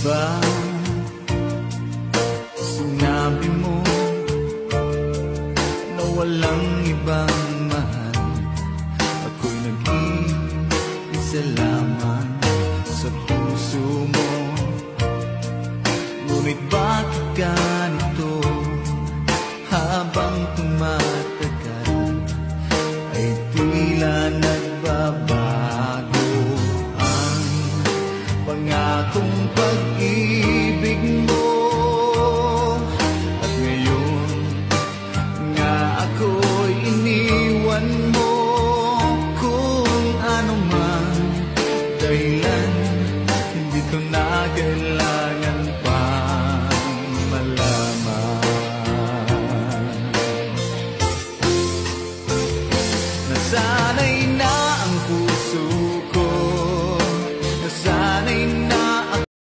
ba sinabi mo na walang ibang mahal? Ako'y nag-iisa lamang sa puso mo. Ngunit bakit ganito? Habang tumatagal ay tila nagbabago ang pangakong pag-ibig mo. At ngayon nga ako'y iniwan mo. Kung ano man dahilan, hindi ko na kailangan